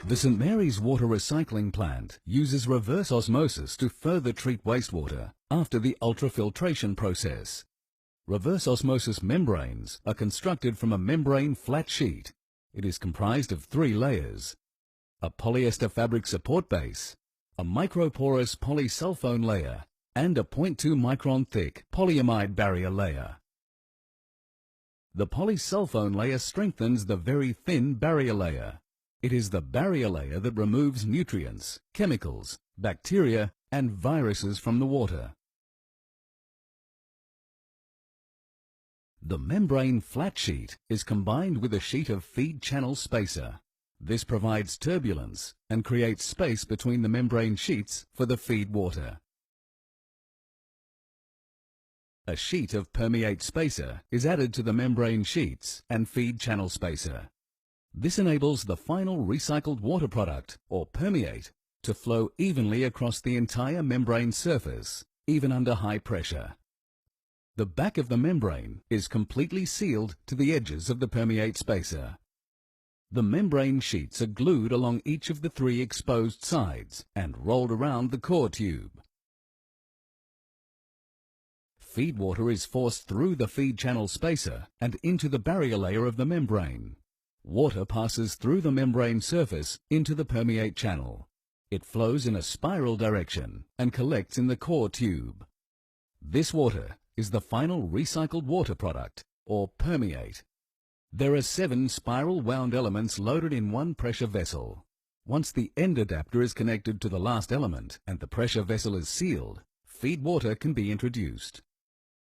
The St Mary's Water Recycling Plant uses reverse osmosis to further treat wastewater after the ultrafiltration process. Reverse osmosis membranes are constructed from a membrane flat sheet. It is comprised of 3 layers: a polyester fabric support base, a microporous polysulfone layer, and a 0.2 micron thick polyamide barrier layer. The polysulfone layer strengthens the very thin barrier layer. It is the barrier layer that removes nutrients, chemicals, bacteria, and viruses from the water. The membrane flat sheet is combined with a sheet of feed channel spacer. This provides turbulence and creates space between the membrane sheets for the feed water. A sheet of permeate spacer is added to the membrane sheets and feed channel spacer. This enables the final recycled water product, or permeate, to flow evenly across the entire membrane surface, even under high pressure. The back of the membrane is completely sealed to the edges of the permeate spacer. The membrane sheets are glued along each of the 3 exposed sides and rolled around the core tube. Feed water is forced through the feed channel spacer and into the barrier layer of the membrane. Water passes through the membrane surface into the permeate channel. It flows in a spiral direction and collects in the core tube. This water is the final recycled water product, or permeate. There are 7 spiral wound elements loaded in one pressure vessel. Once the end adapter is connected to the last element and the pressure vessel is sealed, feed water can be introduced.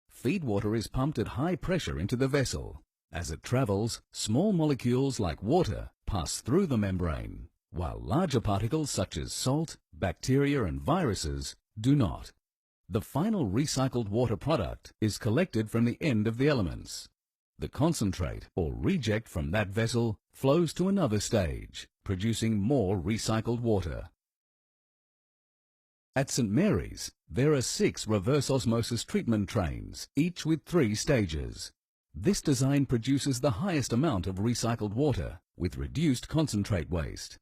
Feed water is pumped at high pressure into the vessel. As it travels, small molecules like water pass through the membrane, while larger particles such as salt, bacteria, and viruses do not. The final recycled water product is collected from the end of the elements. The concentrate or reject from that vessel flows to another stage, producing more recycled water. At St Mary's, there are 6 reverse osmosis treatment trains, each with 3 stages. This design produces the highest amount of recycled water with reduced concentrate waste.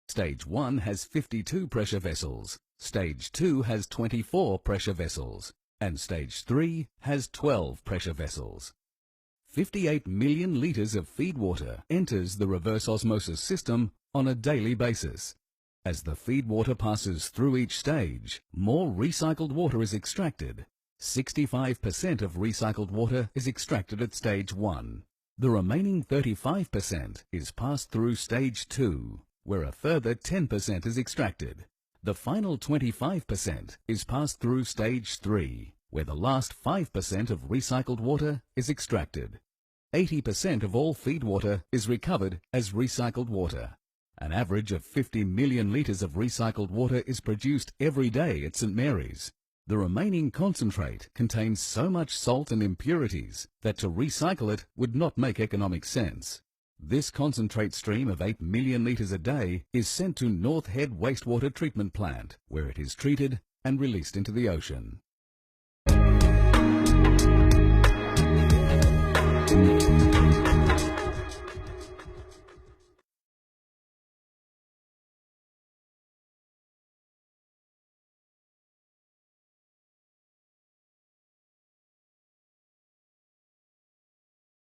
Stage 1 has 52 pressure vessels, Stage 2 has 24 pressure vessels, and Stage 3 has 12 pressure vessels. 58 million litres of feed water enters the reverse osmosis system on a daily basis. As the feed water passes through each stage, more recycled water is extracted. 65% of recycled water is extracted at Stage 1. The remaining 35% is passed through Stage 2, where a further 10% is extracted. The final 25% is passed through Stage 3, where the last 5% of recycled water is extracted. 80% of all feed water is recovered as recycled water. An average of 50 million litres of recycled water is produced every day at St Mary's. The remaining concentrate contains so much salt and impurities that to recycle it would not make economic sense. This concentrate stream of 8 million litres a day is sent to North Head Wastewater Treatment Plant, where it is treated and released into the ocean.